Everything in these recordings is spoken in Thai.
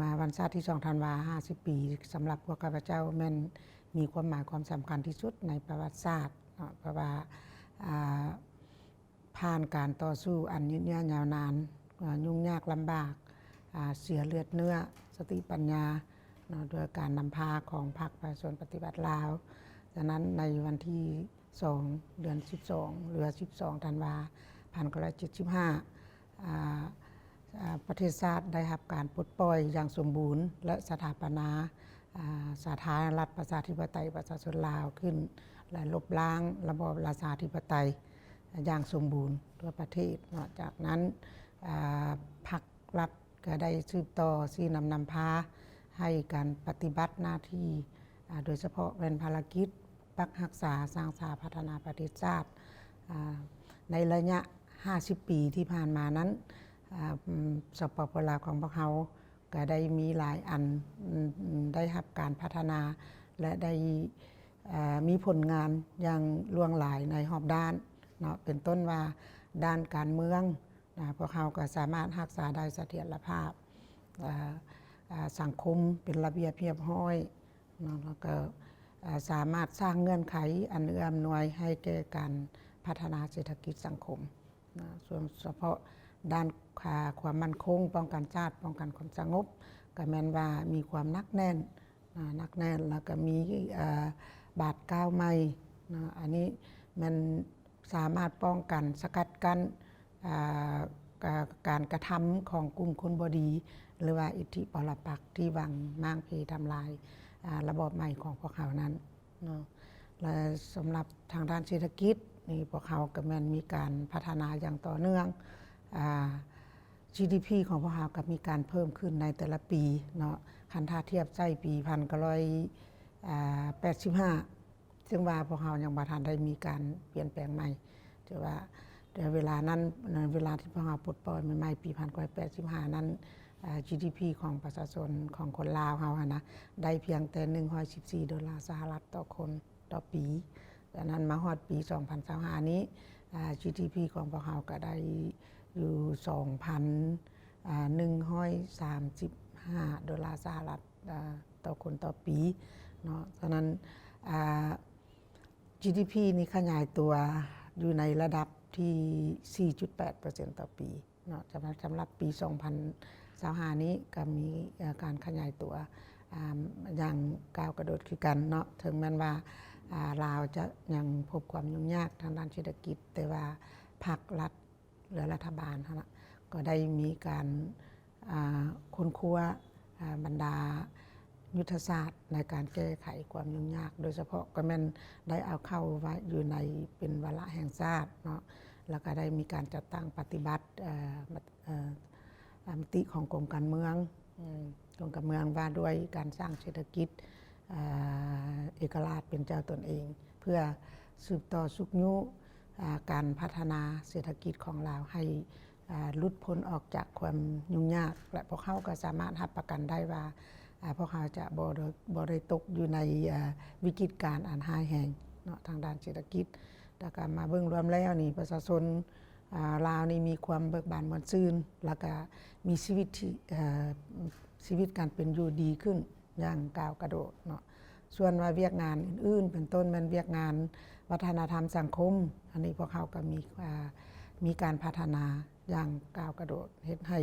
มาวันชาติที่2 ธันวาคม 50 ปีสำหรับพวกข้าพเจ้าแม่นมีความหมายความสำคัญที่สุดในประวัติศาสตร์เพราะว่าผ่านการต่อสู้อันยืดเยื้อยาวนานยุ่งยากลำบากเสียเลือดเนื้อสติปัญญาด้วยการนำพาของพรรคประชาชนปฏิบัติลาวดังนั้นในวันที่2 เดือน 12 หรือ 12 ธันวาคม 1975ประเทศชาติได้รับการปลดปล่อยอย่างสมบูรณ์และสถาปนาสาธารณรัฐประชาธิปไตยประชาชนลาวขึ้นและลบล้างระบอบราชาธิปไตยอย่างสมบูรณ์ทั่วประเทศนอกจากนั้นพรรครัฐก็ได้สืบต่อชี้นำพาให้การปฏิบัติหน้าที่โดยเฉพาะเป็นภารกิจปักรักษาสร้างสาพัฒนาประเทศชาติในระยะ50 ปีที่ผ่านมานั้นสปป.ลาวของพวกเขาก็ได้มีหลายอันได้รับการพัฒนาและได้มีผลงานอย่างล่วงหลายในรอบด้านเนาะเป็นต้นว่าด้านการเมืองพวกเขาก็สามารถรักษาได้เสถียรภาพสังคมเป็นระเบียบเรียบร้อยแล้วก็สามารถสร้างเงื่อนไขอันเอื้ออำนวยให้แก่การพัฒนาเศรษฐกิจสังคมส่วนเฉพาะด้านความมั่นคงป้องกันชาติป้องกันความสงบก็แม้นว่ามีความนักแน่นแล้วก็มีบาดก้าวใหม่อันนี้มันสามารถป้องกันสกัดกั้นการกระทำของกลุ่มคนบดีหรือว่าอิทธิปรปักษ์ที่หวังมั่งเพทำลายระบอบใหม่ของพวกเขานั้นและสำหรับทางด้านเศรษฐกิจนี่พวกเขาก็แม่นมีการพัฒนาอย่างต่อเนื่อง GDP ของพวกเขาก็มีการเพิ่มขึ้นในแต่ละปีเนาะคันถ้าเทียบใช้ปี1985ซึ่งว่าพวกเขายังบ่ทันได้มีการเปลี่ยนแปลงใหม่แต่เวลานั้นเวลาที่พวกเขาปลดปล่อยใหม่ๆปี1985นั้นGDP ของประชาชนของคนลาวเขานะได้เพียงแต่$114ต่อคนต่อปีดังนั้นมาฮอดปี2025นี้GDP ของพวกเขาก็ได้อยู่$2,135ต่อคนต่อปีเนาะฉะนั้นGDP นี้ขยายตัวอยู่ในระดับที่ 4.8% ต่อปีเนาะสำหรับปี2025นี้ก็มีการขยายตัวอย่างก้าวกระโดดคือกันเนาะถึงแม้ว่าลาวจะยังพบความยุ่งยากทางด้านเศรษฐกิจแต่ว่าภาครัฐหรือรัฐบาลก็ได้มีการค้นคว้าบรรดายุทธศาสตร์ในการแก้ไขความยุ่งยากโดยเฉพาะก็แม่นได้เอาเข้าไว้อยู่ในเป็นวาระแห่งชาติเนาะแล้วก็ได้มีการจัดตั้งปฏิบัติมติของกรมการเมืองว่าด้วยการสร้างเศรษฐกิจเอกราชเป็นเจ้าตนเองเพื่อสืบต่อสุขยุการพัฒนาเศรษฐกิจของเราให้หลุดพ้นออกจากความยุ่งยากและพวกเขาก็สามารถรับประกันได้ว่าพวกเขาจะบ่ได้ตกอยู่ในวิกฤตการณ์อันร้ายแรงเนาะทางด้านเศรษฐกิจแต่ก็มาเบิ่งรวมแล้วนี่ประชาชนลาวนี่มีความเบิกบานม่วนซื่นแล้วก็มีชีวิตการเป็นอยู่ดีขึ้นอย่างก้าวกระโดดเนาะส่วนว่าเวียกงานอื่นๆเป็นต้นมันเวียกงานวัฒนธรรมสังคมอันนี้พวกเขาก็มีการพัฒนาอย่างก้าวกระโดดเฮ็ดให้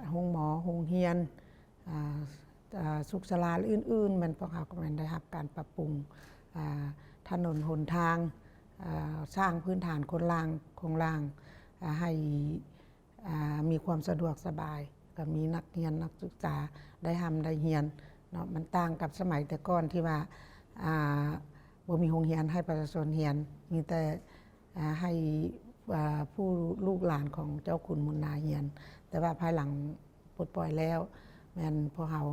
โรงหมอโรงเรียนสุขศาลาอื่นๆมันพวกเขาก็ได้รับการปรับปรุงถนนหนทางสร้างพื้นฐานโครงล่างให้มีความสะดวกสบายก็มีนักเรียนนักศึกษาได้เรียนเนาะมันต่างกับสมัยแต่ก่อนที่ว่าบ่มีโรงเรียนให้ประชาชนเรียนมีแต่ให้ผู้ลูกหลานของเจ้าคุณมุนนาเรียนแต่ว่าภายหลังปลดปล่อยแล้วแม่นพวกเขา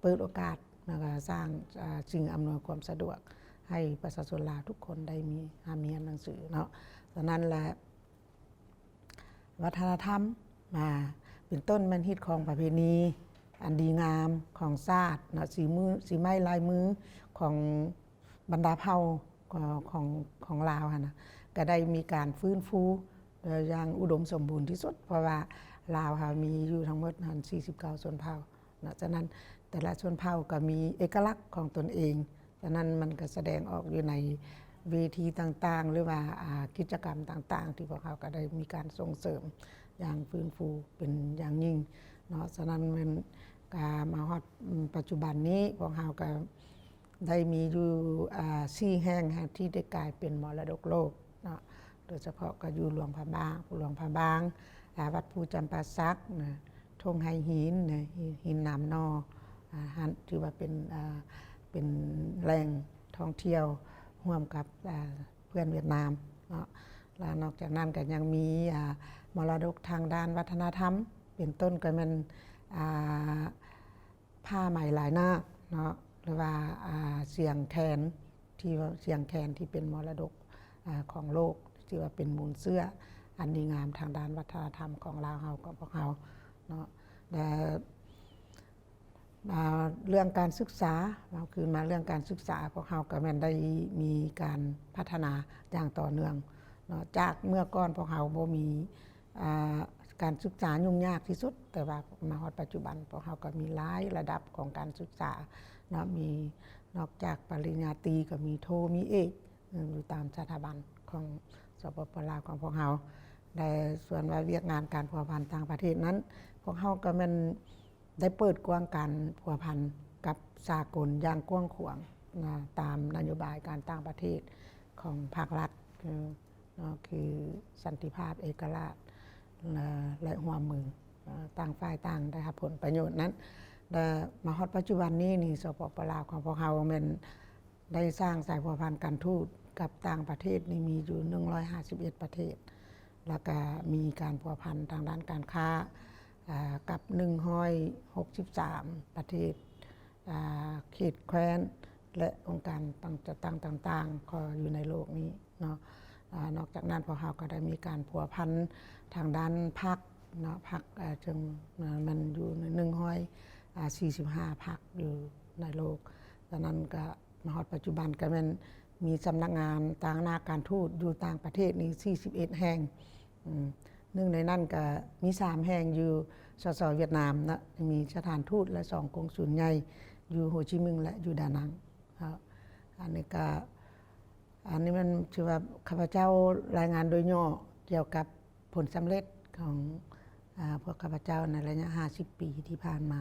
เปิดโอกาสแล้วก็สร้างสิ่งอำนวยความสะดวกให้ประชาชนลาวทุกคนได้มีเรียนหนังสือเนาะฉะนั้นแหละวัฒนธรรมเป็นต้นมันฮิตของประเพณีอันดีงามของชาตินะสีไม้ลายมือของบรรดาเผ่าของลาวนะก็ได้มีการฟื้นฟูอย่างอุดมสมบูรณ์ที่สุดเพราะว่า ลาวค่ะมีอยู่ทั้งหมด49ชนเผ่าเนาะฉะนั้นแต่ละชนเผ่าก็มีเอกลักษณ์ของตนเองฉะนั้นมันก็แสดงออกอยู่ในเวทีต่างๆหรือว่ากิจกรรมต่างๆที่พวกเขาก็ได้มีการส่งเสริมอย่างฟื้นฟูเป็นอย่างยิ่งเนาะฉะนั้นมันมาฮอดปัจจุบันนี้พวกเขาก็ได้มีอยู่4 แห่งที่ได้กลายเป็นมรดกโลกเนาะโดยเฉพาะก็อยู่หลวงพระบางวัดภูจำปาสักนะทงไฮหินนะหินน้ำนอถือว่าเป็นแหล่งท่องเที่ยวร่วมกับเพื่อนเวียดนามเนาะแล้วนอกจากนั้นก็ยังมีมรดกทางด้านวัฒนธรรมเป็นต้นก็มันผ้าไหมหลายหน้าเนาะหรือว่าเสียงแคนที่เป็นมรดกของโลกที่ว่าเป็นมูลเสื้ออันดีงามทางด้านวัฒนธรรมของลาวเฮากับพวกเฮาเนาะแต่เรื่องการศึกษาเราคือมาเรื่องการศึกษาพวกเฮาก็แม่นได้มีการพัฒนาอย่างต่อเนื่องเนาะจากเมื่อก่อนพวกเฮาบ่มีการศึกษายุ่งยากที่สุดแต่ว่ามาฮอดปัจจุบันพวกเฮาก็มีหลายระดับของการศึกษาเนาะมีนอกจากปริญญาตรีก็มีโทมีเอกอยู่ตามสถาบันของสปป.ลาวของพวกเฮาแต่ส่วนว่าเวียกงานการพัวพันต่างประเทศนั้นพวกเฮาก็แม่นได้เปิดกว้างการพัวพันกับสากลอย่างกว้างขวางตามนโยบายการต่างประเทศของภาครัฐคือสันติภาพเอกราชและร่วมมือต่างฝ่ายต่างได้รับผลประโยชน์นั้นมาฮอดปัจจุบันนี้นี่สปป.ลาวของพวกเฮาแม่นได้สร้างสายพัวพันการทูตกับต่างประเทศนี่มีอยู่151ประเทศแล้วก็มีการพัวพันทางด้านการค้ากับ163ประเทศเขตแคว้นและองค์การต่างๆก็อยู่ในโลกนี้เนาะนอกจากนั้นพวกเราก็ได้มีการพัวพันทางด้านพรรคเนาะพรรคจึงมันอยู่ใน145พรรคอยู่ในโลกดังนั้นก็มาฮอดปัจจุบันก็มันมีสำนักงานต่างนาการทูตอยู่ต่างประเทศนี้41แห่งหนึ่งในนั้นก็มี3แห่งอยู่สเวียดนามนะมีสถานทูตและ2กงสุลใหญ่อยู่โฮจิมินห์และอยู่ดานังอันนี้มันถือว่าข้าพเจ้ารายงานโดยย่อเกี่ยวกับผลสำเร็จของพวกข้าพเจ้าในระยะ50 ปีที่ผ่านมา